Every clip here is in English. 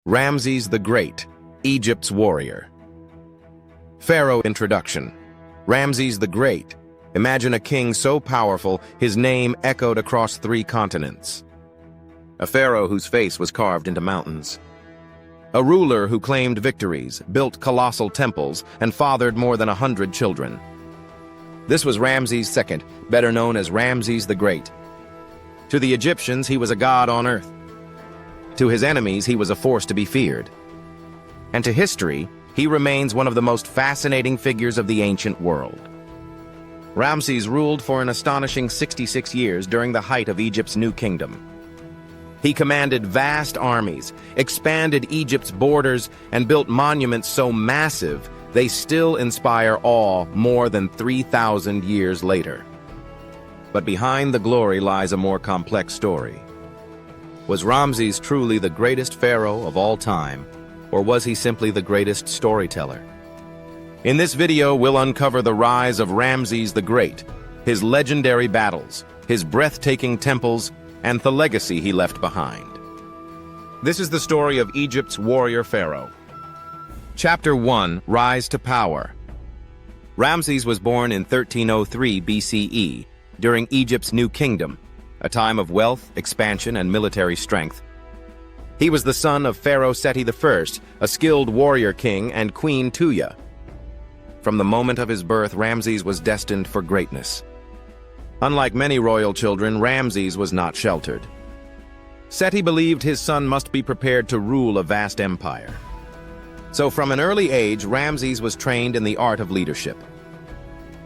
Ramses the Great, Egypt's warrior. Pharaoh introduction. Ramses the Great. Imagine a king so powerful, his name echoed across 3 continents. A pharaoh whose face was carved into mountains. A ruler who claimed victories, built colossal temples, and fathered more than 100 children. This was Ramses II, better known as Ramses the Great. To the Egyptians, he was a god on earth. To his enemies, he was a force to be feared. And to history, he remains one of the most fascinating figures of the ancient world. Ramses ruled for an astonishing 66 years during the height of Egypt's new kingdom. He commanded vast armies, expanded Egypt's borders, and built monuments so massive they still inspire awe more than 3,000 years later. But behind the glory lies a more complex story. Was Ramses truly the greatest pharaoh of all time, or was he simply the greatest storyteller? In this video, we'll uncover the rise of Ramses the Great, his legendary battles, his breathtaking temples, and the legacy he left behind. This is the story of Egypt's warrior pharaoh. Chapter 1: Rise to Power. Ramses was born in 1303 BCE, during Egypt's New Kingdom, a time of wealth, expansion, and military strength. He was the son of Pharaoh Seti I, a skilled warrior king, and Queen Tuya. From the moment of his birth, Ramses was destined for greatness. Unlike many royal children, Ramses was not sheltered. Seti believed his son must be prepared to rule a vast empire. So from an early age, Ramses was trained in the art of leadership.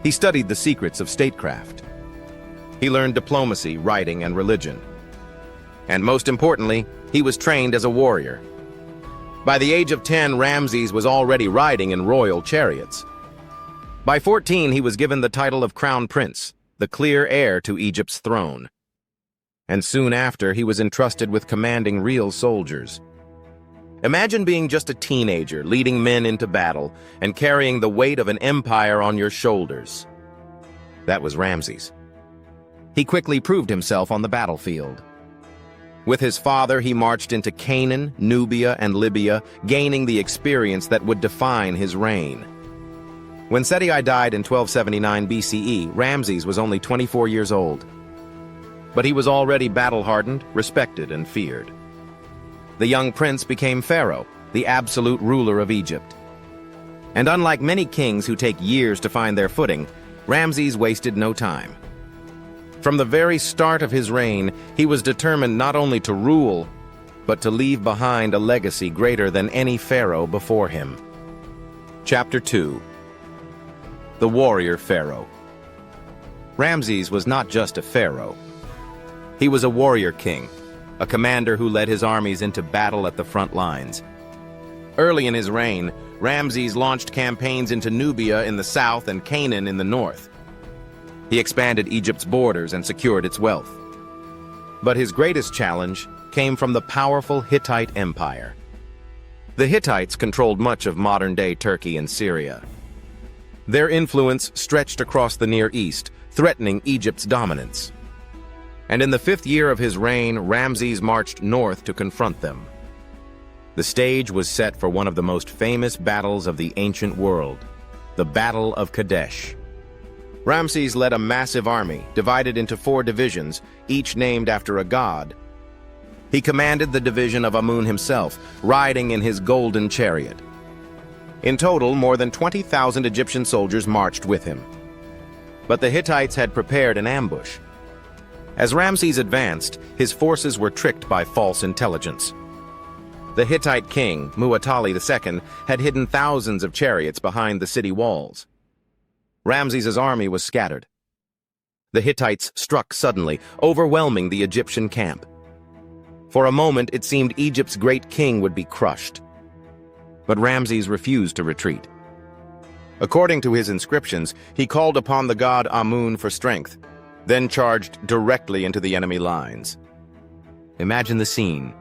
He studied the secrets of statecraft. He learned diplomacy, writing, and religion. And most importantly, he was trained as a warrior. By the age of 10, Ramses was already riding in royal chariots. By 14, he was given the title of Crown Prince, the clear heir to Egypt's throne. And soon after, he was entrusted with commanding real soldiers. Imagine being just a teenager, leading men into battle, and carrying the weight of an empire on your shoulders. That was Ramses. He quickly proved himself on the battlefield. With his father, he marched into Canaan, Nubia, and Libya, gaining the experience that would define his reign. When Seti I died in 1279 BCE, Ramses was only 24 years old. But he was already battle-hardened, respected, and feared. The young prince became Pharaoh, the absolute ruler of Egypt. And unlike many kings who take years to find their footing, Ramses wasted no time. From the very start of his reign, he was determined not only to rule, but to leave behind a legacy greater than any pharaoh before him. Chapter 2: The Warrior Pharaoh. Ramses was not just a pharaoh. He was a warrior king, a commander who led his armies into battle at the front lines. Early in his reign, Ramses launched campaigns into Nubia in the south and Canaan in the north. He expanded Egypt's borders and secured its wealth. But his greatest challenge came from the powerful Hittite Empire. The Hittites controlled much of modern-day Turkey and Syria. Their influence stretched across the Near East, threatening Egypt's dominance. And in the 5th year of his reign, Ramses marched north to confront them. The stage was set for one of the most famous battles of the ancient world, the Battle of Kadesh. Ramses led a massive army, divided into 4 divisions, each named after a god. He commanded the division of Amun himself, riding in his golden chariot. In total, more than 20,000 Egyptian soldiers marched with him. But the Hittites had prepared an ambush. As Ramses advanced, his forces were tricked by false intelligence. The Hittite king, Muwatalli II, had hidden thousands of chariots behind the city walls. Ramses's army was scattered. The Hittites struck suddenly, overwhelming the Egyptian camp. For a moment, it seemed Egypt's great king would be crushed. But Ramses refused to retreat. According to his inscriptions, he called upon the god Amun for strength, then charged directly into the enemy lines. Imagine the scene.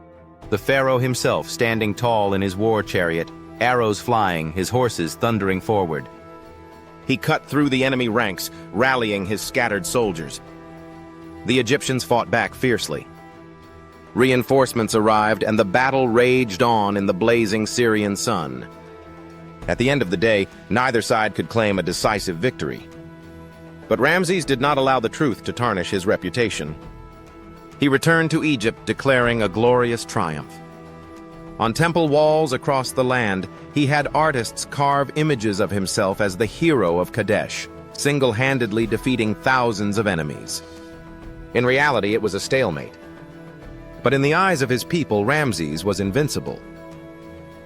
The pharaoh himself standing tall in his war chariot, arrows flying, his horses thundering forward. He cut through the enemy ranks, rallying his scattered soldiers. The Egyptians fought back fiercely. Reinforcements arrived, and the battle raged on in the blazing Syrian sun. At the end of the day, neither side could claim a decisive victory. But Ramses did not allow the truth to tarnish his reputation. He returned to Egypt declaring a glorious triumph. On temple walls across the land, he had artists carve images of himself as the hero of Kadesh, single-handedly defeating thousands of enemies. In reality, it was a stalemate. But in the eyes of his people, Ramses was invincible.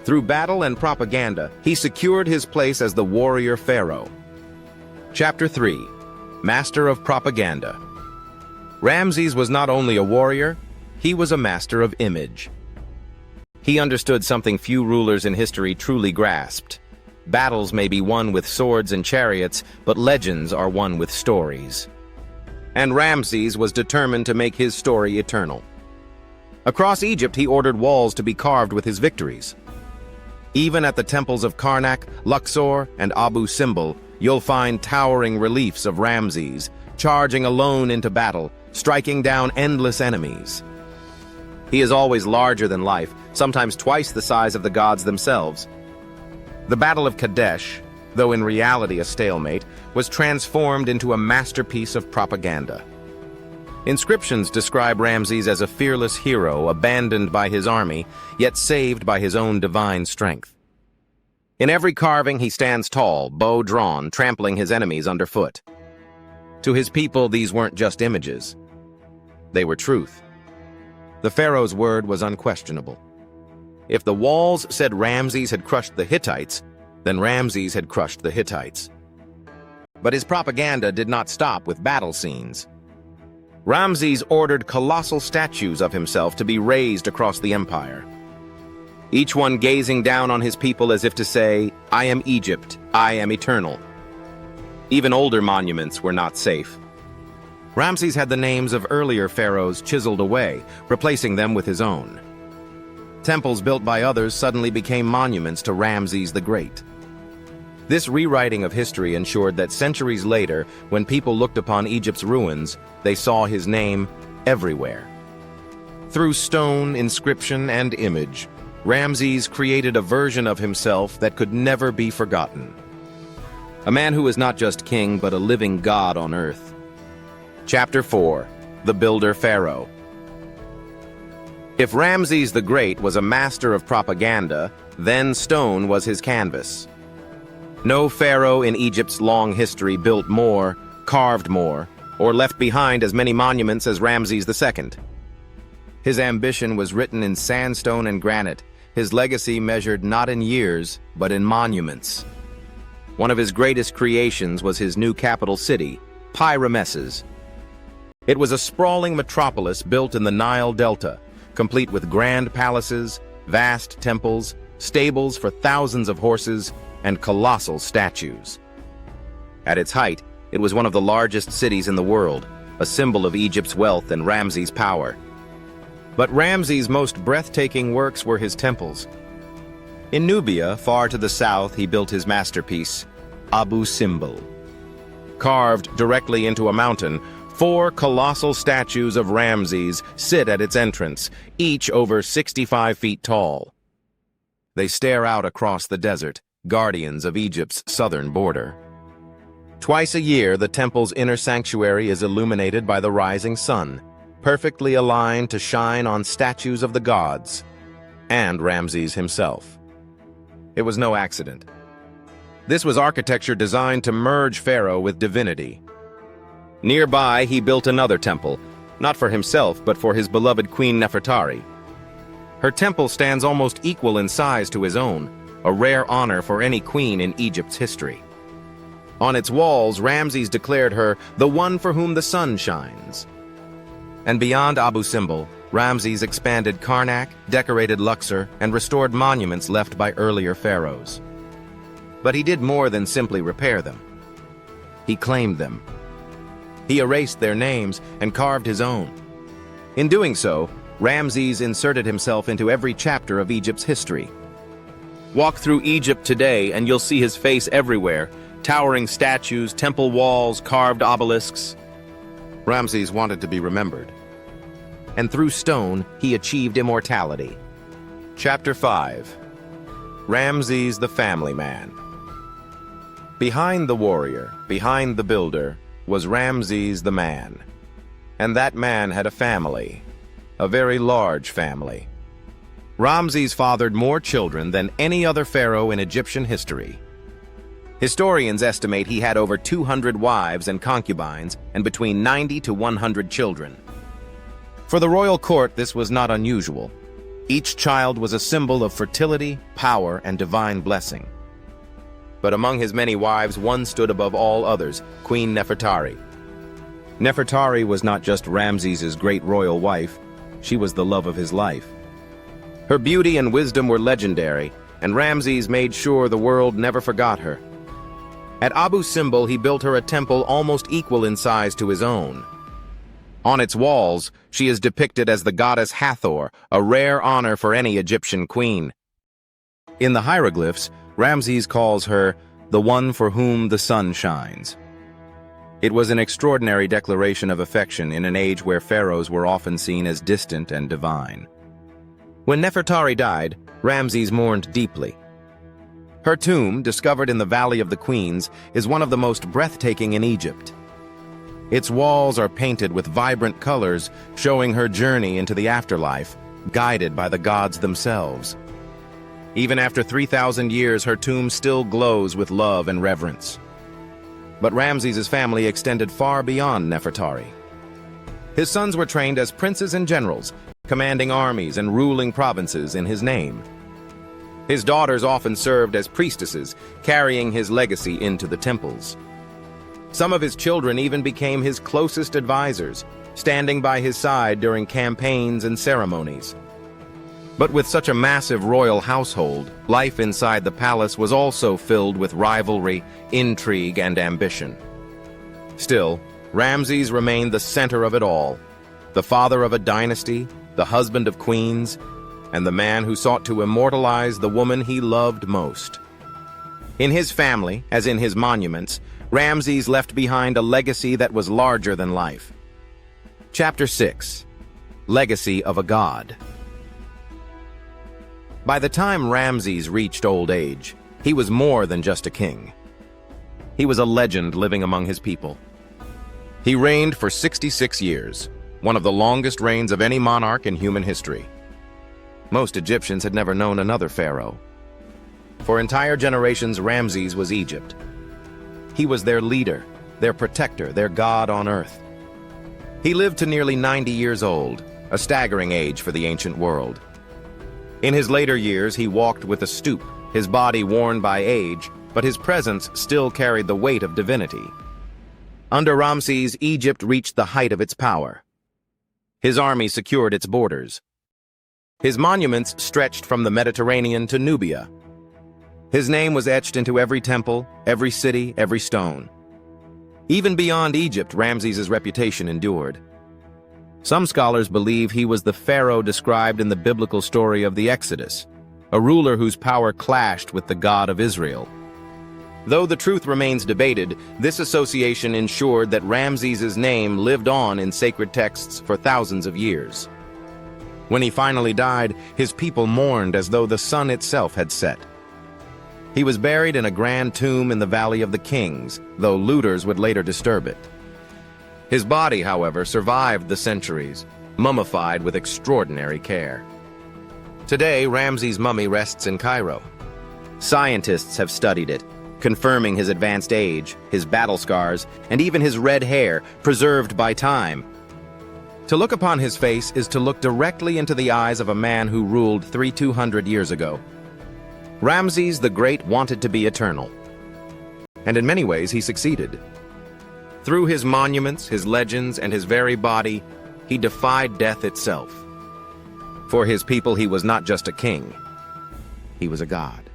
Through battle and propaganda, he secured his place as the warrior pharaoh. Chapter 3. Master of Propaganda. Ramses was not only a warrior, he was a master of image. He understood something few rulers in history truly grasped. Battles may be won with swords and chariots, but legends are won with stories. And Ramses was determined to make his story eternal. Across Egypt, he ordered walls to be carved with his victories. Even at the temples of Karnak, Luxor, and Abu Simbel, you'll find towering reliefs of Ramses, charging alone into battle, striking down endless enemies. He is always larger than life, sometimes twice the size of the gods themselves. The Battle of Kadesh, though in reality a stalemate, was transformed into a masterpiece of propaganda. Inscriptions describe Ramses as a fearless hero abandoned by his army, yet saved by his own divine strength. In every carving he stands tall, bow drawn, trampling his enemies underfoot. To his people, these weren't just images. They were truth. The pharaoh's word was unquestionable. If the walls said Ramses had crushed the Hittites, then Ramses had crushed the Hittites. But his propaganda did not stop with battle scenes. Ramses ordered colossal statues of himself to be raised across the empire, each one gazing down on his people as if to say, "I am Egypt, I am eternal." Even older monuments were not safe. Ramses had the names of earlier pharaohs chiseled away, replacing them with his own. Temples built by others suddenly became monuments to Ramses the Great. This rewriting of history ensured that centuries later, when people looked upon Egypt's ruins, they saw his name everywhere. Through stone, inscription, and image, Ramses created a version of himself that could never be forgotten. A man who was not just king, but a living god on earth. Chapter 4. The Builder Pharaoh. If Ramses the Great was a master of propaganda, then stone was his canvas. No pharaoh in Egypt's long history built more, carved more, or left behind as many monuments as Ramses II. His ambition was written in sandstone and granite. His legacy measured not in years, but in monuments. One of his greatest creations was his new capital city, Pi-Ramesses. It was a sprawling metropolis built in the Nile Delta, complete with grand palaces, vast temples, stables for thousands of horses, and colossal statues. At its height, it was one of the largest cities in the world, a symbol of Egypt's wealth and Ramses' power. But Ramses' most breathtaking works were his temples. In Nubia, far to the south, he built his masterpiece, Abu Simbel. Carved directly into a mountain, 4 colossal statues of Ramses sit at its entrance, each over 65 feet tall. They stare out across the desert, guardians of Egypt's southern border. Twice a year, the temple's inner sanctuary is illuminated by the rising sun, perfectly aligned to shine on statues of the gods, and Ramses himself. It was no accident. This was architecture designed to merge Pharaoh with divinity. Nearby, he built another temple, not for himself, but for his beloved Queen Nefertari. Her temple stands almost equal in size to his own, a rare honor for any queen in Egypt's history. On its walls, Ramses declared her the one for whom the sun shines. And beyond Abu Simbel, Ramses expanded Karnak, decorated Luxor, and restored monuments left by earlier pharaohs. But he did more than simply repair them. He claimed them. He erased their names and carved his own. In doing so, Ramses inserted himself into every chapter of Egypt's history. Walk through Egypt today and you'll see his face everywhere, towering statues, temple walls, carved obelisks. Ramses wanted to be remembered. and through stone he achieved immortality. Chapter 5. Ramses the Family Man. Behind the warrior, behind the builder, was Ramses the man. And that man had a family, a very large family. Ramses fathered more children than any other pharaoh in Egyptian history. Historians estimate he had over 200 wives and concubines and between 90 to 100 children. For the royal court, this was not unusual. Each child was a symbol of fertility, power, and divine blessing. But among his many wives, one stood above all others, Queen Nefertari. Nefertari was not just Ramses's great royal wife, she was the love of his life. Her beauty and wisdom were legendary, and Ramses made sure the world never forgot her. At Abu Simbel, he built her a temple almost equal in size to his own. On its walls, she is depicted as the goddess Hathor, a rare honor for any Egyptian queen. In the hieroglyphs, Ramses calls her the one for whom the sun shines. It was an extraordinary declaration of affection in an age where pharaohs were often seen as distant and divine. When Nefertari died, Ramses mourned deeply. Her tomb, discovered in the Valley of the Queens, is one of the most breathtaking in Egypt. Its walls are painted with vibrant colors, showing her journey into the afterlife, guided by the gods themselves. Even after 3,000 years, her tomb still glows with love and reverence. But Ramses's family extended far beyond Nefertari. His sons were trained as princes and generals, commanding armies and ruling provinces in his name. His daughters often served as priestesses, carrying his legacy into the temples. Some of his children even became his closest advisors, standing by his side during campaigns and ceremonies. But with such a massive royal household, life inside the palace was also filled with rivalry, intrigue, and ambition. Still, Ramses remained the center of it all, the father of a dynasty, the husband of queens, and the man who sought to immortalize the woman he loved most. In his family, as in his monuments, Ramses left behind a legacy that was larger than life. Chapter 6. Legacy of a God. By the time Ramses reached old age, he was more than just a king. He was a legend living among his people. He reigned for 66 years, one of the longest reigns of any monarch in human history. Most Egyptians had never known another pharaoh. For entire generations, Ramses was Egypt. He was their leader, their protector, their god on earth. He lived to nearly 90 years old, a staggering age for the ancient world. In his later years, he walked with a stoop, his body worn by age, but his presence still carried the weight of divinity. Under Ramses, Egypt reached the height of its power. His army secured its borders. His monuments stretched from the Mediterranean to Nubia. His name was etched into every temple, every city, every stone. Even beyond Egypt, Ramses's reputation endured. Some scholars believe he was the pharaoh described in the biblical story of the Exodus, a ruler whose power clashed with the God of Israel. Though the truth remains debated, this association ensured that Ramses's name lived on in sacred texts for thousands of years. When he finally died, his people mourned as though the sun itself had set. He was buried in a grand tomb in the Valley of the Kings, though looters would later disturb it. His body, however, survived the centuries, mummified with extraordinary care. Today, Ramses' mummy rests in Cairo. Scientists have studied it, confirming his advanced age, his battle scars, and even his red hair, preserved by time. To look upon his face is to look directly into the eyes of a man who ruled 200 years ago. Ramses the Great wanted to be eternal. And in many ways, he succeeded. Through his monuments, his legends, and his very body, he defied death itself. For his people, he was not just a king. He was a god.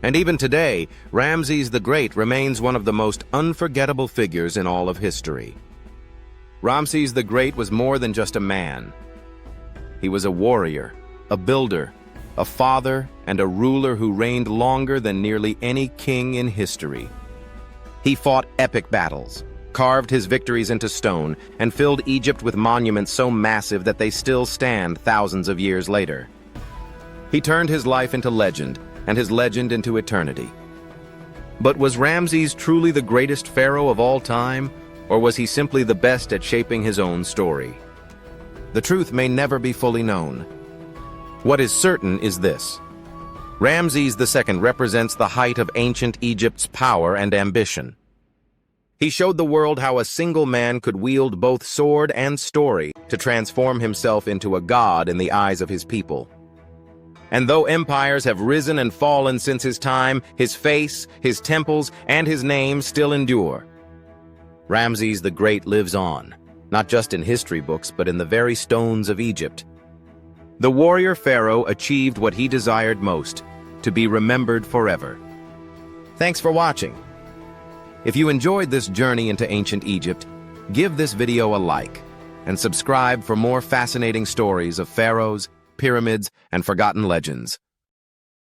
And even today, Ramses the Great remains one of the most unforgettable figures in all of history. Ramses the Great was more than just a man. He was a warrior, a builder, a father, and a ruler who reigned longer than nearly any king in history. He fought epic battles, carved his victories into stone, and filled Egypt with monuments so massive that they still stand thousands of years later. He turned his life into legend, and his legend into eternity. But was Ramses truly the greatest pharaoh of all time, or was he simply the best at shaping his own story? The truth may never be fully known. What is certain is this: Ramses II represents the height of ancient Egypt's power and ambition. He showed the world how a single man could wield both sword and story to transform himself into a god in the eyes of his people. And though empires have risen and fallen since his time, his face, his temples, and his name still endure. Ramses the Great lives on, not just in history books, but in the very stones of Egypt. The warrior pharaoh achieved what he desired most, to be remembered forever. Thanks for watching. If you enjoyed this journey into ancient Egypt, give this video a like and subscribe for more fascinating stories of pharaohs, pyramids, and forgotten legends.